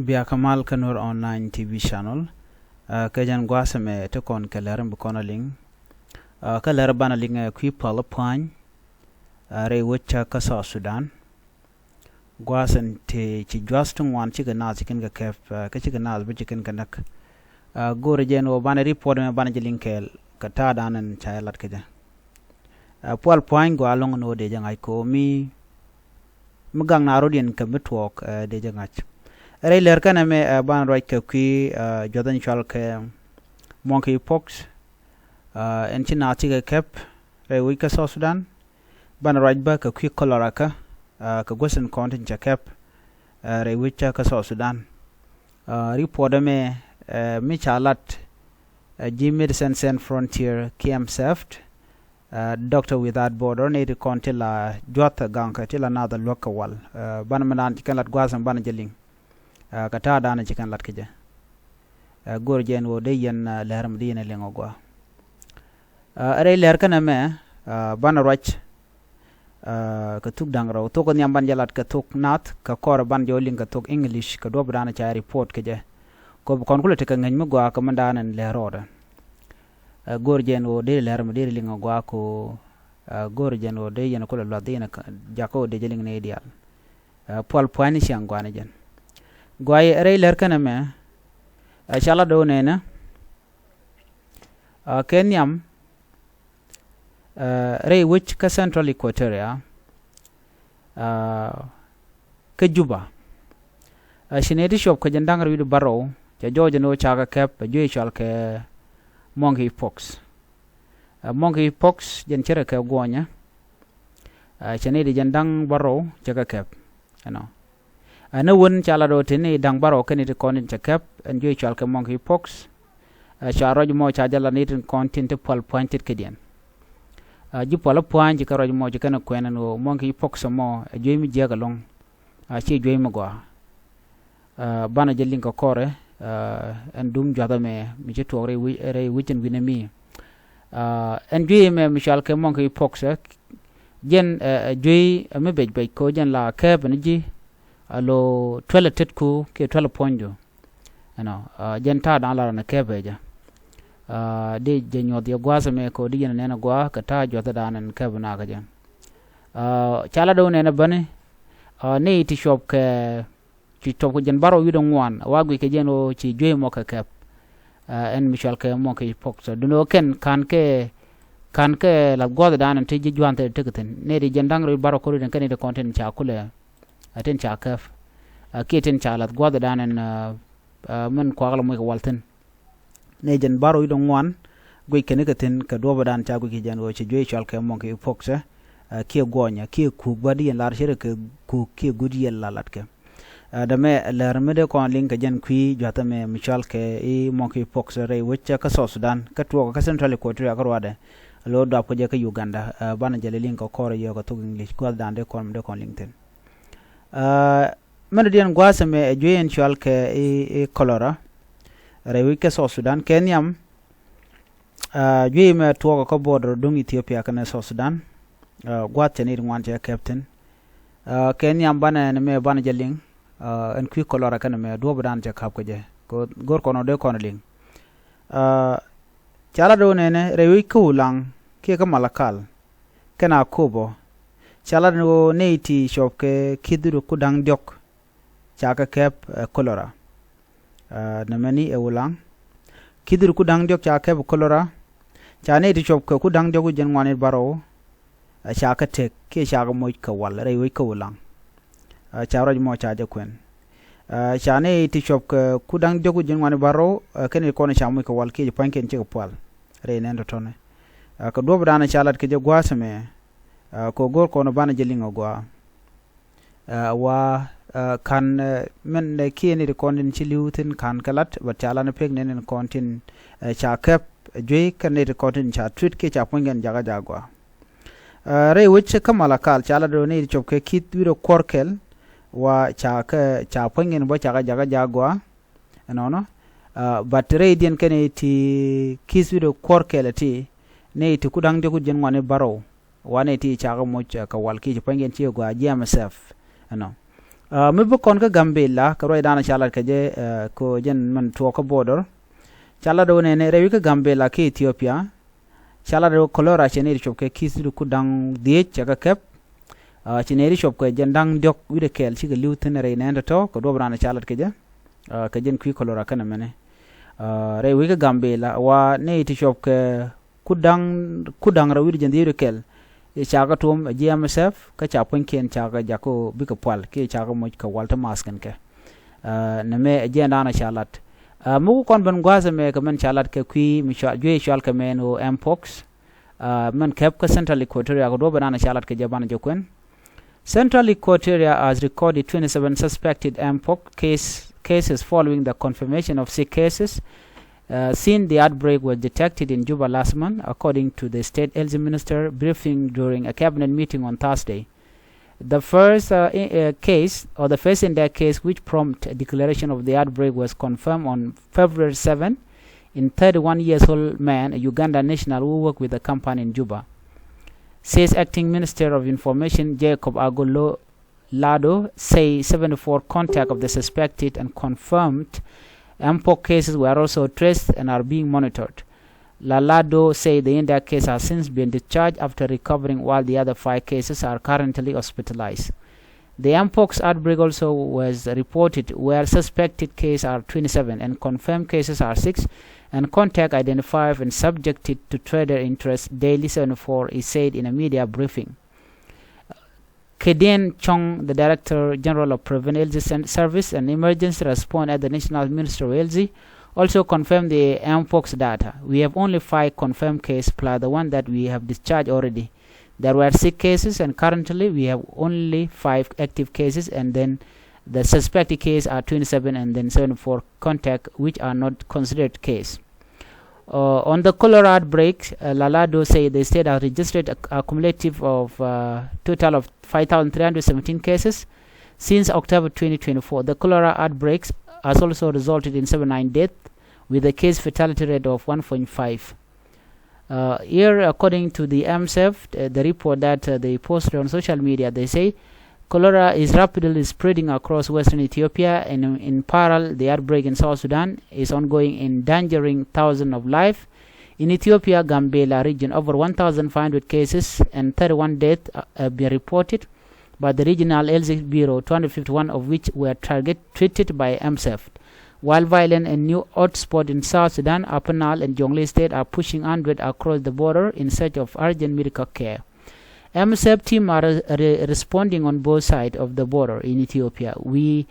Bia Kamal Kanur online TV channel. Kajan Guasame took on Kalaram Bukonaling. Kalarabaнаling a puɔlä pine. Re Wicha Kasa Sudan. Guasan te Chijwastung one chicken nas chicken cap, Kachikan nas, which chicken canuck. Go again or banner report and Banajalinkel, Katadan and Chilat Kaja. Puɔlä pine go along no de Jangaiko me. Magang Narodian commit walk de Jangach. Ray Lerkana me ban right key, Jordan Chalke, monkey pox, and Chinachiga cap, Ray Wika South Sudan, ban right back a quick coloraka, Kagusan content cap, Ray Wichaka South Sudan. Reporter me, Michalat, G Medicine Sans Frontier, KM Seft, Doctor Without Border, native contilla, Jota Ganka, till another local wall, Banamanan, Chicalat Guasan Banajaling. Kata dana chikan lat kija gorjen wo de yen leram dina lengogwa are ler kana me bana roch ka tuk dangro to ko nyam ban jalat ka thoknath ka kor ban joling ka tuk english ka do brana cha report kija ko kon kula te ka ngany mugwa ka mandanan lerora gorjen wo de leram de lengogwa ko gorjen wo de yen ko la dina jako de jeling ne ideal pol point shangwana jen Guay Ray Lerkana me Shalado Nena Kenyam Ray which ka Central Equatoria ka Juba Shineti shop ka jandang with barrow ja Georgia no chaga cap a Jewish ke monkey pox monkey pox jenchera ka guanya Shineti jandang barrow chaga cap you know no one chalado tini dang baro kenit content chakap and you chalka monkey pox charoj mo chajala nit content pol pointed kedian ju pol point ka roj mo jikana kwena no monkey pox mo ju mi jagalong chi ju mi gwa bana jelin ko kore and dum jada me mi je tore wi re wichin winami and ju me mi chalka monkey pox jen ju me bej ko jen la keb ni ji alo 12 tetku ke 12 ponjo jenta dan la na kebeja de jenyo de gwasa me ko di na gwa kata jota dan kebna ga jen chala do ne na bane ne ti shop ke ti to ko jen baro yudon wan wagwi ke jeno ci joy mo ka kep en michel ke mo ke pokso duno ken kan ke la gwa dan te ji juante teketen ne di jendang ro baro ko den ken de content cha kule aten chakaf keten chalat gwada danen man kwagala mo walten ne jen baro yidon wan goy kenekaten ka doba dan chago ki jan wo che joy chalke mon ke foxa ki gonya ki ku badi en lar shere ke ku ki gudi yel lalat ke da me lar me de kon link jen kwi jota me michal ke e mon ke foxa re wacce ka South Sudan ka to ka Central Equatoria ka rwade lo da ko je ka Uganda bana jele link ko kore yo ka to English gwada dan de kon linten Menadian Guasame a Juan Chalke e Colora Rewika South Sudan Kenyam Juim to a border dung Ethiopia can South Sudan Guatanid one captain Kenyam Bana and me Banajaling and quick Colora can me Dobadan Jacapje Gorkono de Conaling Chaladone Rewika ulang Kika malakal Ken akobo Chalano neiti shop ke kiduru kudang diok chaka kep kolora namani ulang kiduru kudang diok chaka kep kolora chane ti shop ke kudang diok jen ngwane baro chaka tek ke chaka moy ka wal re wi ko ulang charoj mo chaja kwen chane ti shop ke kudang diok jen ngwane baro ken ko na chamu ka wal ke panken che pal re nen tone ka do bana chalat ke je gwasame ko gor ko no bana jelingo gwa wa kan men kieni de konin chiliutin kan kalat ba chala na pek nen kontin cha kep jwe kan ne de kontin cha tweet ke cha pongen jaga jagwa re wich ka malakal chala do ne chop ke kit wiro korkel wa cha pongen bo cha jaga jagwa no but re dien ken ti kis wiro korkel ti ne ti kudang de ku jen wane baro wane ti chaga mo ka walki pangen ti go ajam saf mibu kon ka gambella ka roy dana chalat ka je ko jen man to ko border chala do ne rewi ka gambella ke ethiopia chala do kolora cheneri chop ke kisidu ku dang die chaka kep cheneri chop ko jen dang dok wide kel chi ga liuten re ne to ko do brana chalat ke je ka jen ku kolora kana mene rewi ka gambella wa ne ti chop ke kudang ra wide jen die kel e chaga tum GMSF ka cha pon ken chaga jako bika pal ke chaga mo ka walta masken ke ne me agenda na chalat mu kon ban gwaza me ka men chalat ke kui mi cha jwe chal ka men o mpox men kep ka central equatoria ko do banana chalat ke jabana jokwen central equatoria has recorded 27 suspected mpox cases following the confirmation of 6 cases since the outbreak was detected in Juba last month, according to the state health minister briefing during a cabinet meeting on Thursday. The first case, or the first in that case, which prompted a declaration of the outbreak, was confirmed on February 7 in 31-year-old man, a Uganda national who worked with the company in Juba. Says Acting Minister of Information Jacob Agolo Lado, say 74 contacts of the suspected and confirmed mpox cases were also traced and are being monitored. Lalado said the India case has since been discharged after recovering, while the other 5 cases are currently hospitalized. The mpox outbreak also was reported where suspected cases are 27 and confirmed cases are 6 and contact identified and subjected to trader interest daily 74 is said in a media briefing. Kedien Chong, the Director General of Preventive Service and Emergency Response at the National Ministry of Health, also confirmed the mpox data. We have only 5 confirmed cases plus the one that we have discharged already. There were 6 cases and currently we have only 5 active cases, and then the suspected cases are 27 and then 74 contact which are not considered case. On the cholera outbreak, Lalado said the state has registered a cumulative of total of 5,317 cases since October 2024. The cholera outbreaks has also resulted in 79 deaths with a case fatality rate of 1.5. Here, according to the MSF, the report that they posted on social media, they say cholera is rapidly spreading across western Ethiopia, and in parallel, the outbreak in South Sudan is ongoing, endangering thousands of lives. In Ethiopia, Gambella region, over 1,500 cases and 31 deaths have been reported by the Regional Health Bureau, 251 of which were treated by MSF. While violent and new hotspots in South Sudan, Upper Nile and Jonglei State are pushing onward across the border in search of urgent medical care. MSF team are responding on both sides of the border in Ethiopia. We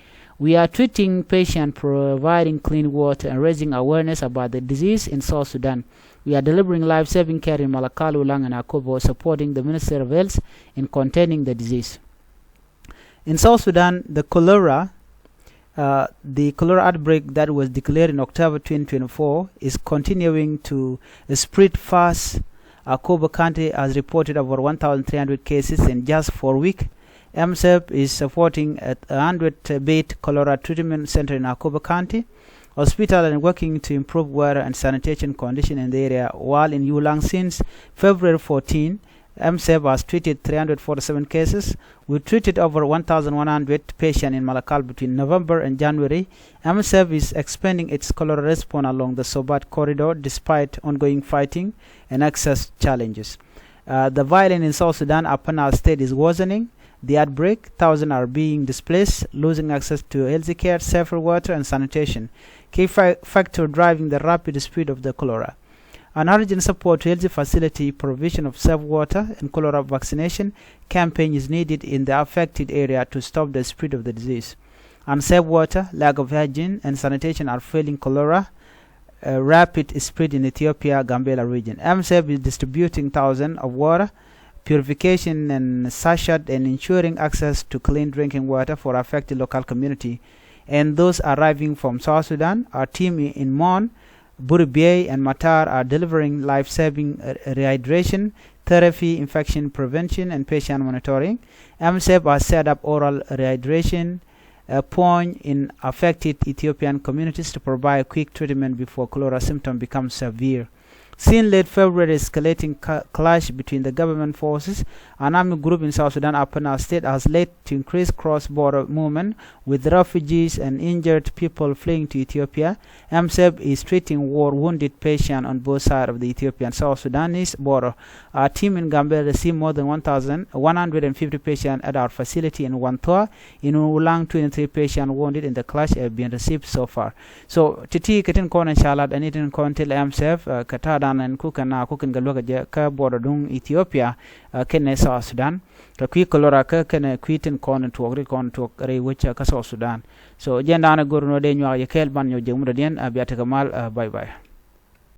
are treating patients, providing clean water, and raising awareness about the disease in South Sudan. We are delivering life-saving care in Malakal, Ulang, and Akobo, supporting the Ministry of Health in containing the disease. In South Sudan, the cholera outbreak that was declared in October 2024 is continuing to spread fast. Akobo County has reported over 1,300 cases in just 4 weeks. MSF is supporting a 100-bed cholera treatment center in Akobo County Hospital and working to improve water and sanitation conditions in the area, while in Ulang since February 14, MSF has treated 347 cases. We treated over 1,100 patients in Malakal between November and January. MSF is expanding its cholera response along the Sobat corridor despite ongoing fighting and access challenges. The violence in South Sudan, Upper Nile State, is worsening. The outbreak, thousands are being displaced, losing access to health care, safer water, and sanitation. Key factor driving the rapid spread of the cholera. An urgent support to health facility, provision of safe water, and cholera vaccination campaign is needed in the affected area to stop the spread of the disease. Unsafe water, lack of hygiene, and sanitation are fueling cholera rapid spread in Ethiopia, Gambella region. MSF is distributing thousands of water, purification and sachet, and ensuring access to clean drinking water for affected local community. And those arriving from South Sudan, our team in Mon, Buribie and Matar are delivering life-saving rehydration, therapy, infection prevention, and patient monitoring. MSF has set up oral rehydration point in affected Ethiopian communities to provide quick treatment before cholera symptoms become severe. Since late February, escalating clash between the government forces and army group in South Sudan Upper Nile State has led to increased cross-border movement, with refugees and injured people fleeing to Ethiopia. MSF is treating war-wounded patients on both sides of the Ethiopian South Sudanese border. Our team in Gambella received more than 1,150 patients at our facility in Wantoa. In Ulang, 23 patients wounded in the clash have been received so far. So, titi katin kon inshallah and itin kon til MSF katada and kukan galoga ka border dung Ethiopia kenne South Sudan. Ka kwi kolora ka kenne kwitin kon to re which ka South Sudan. So jenda na gurno de nyaa yekel ban yo jemudien abiata kamal bye bye.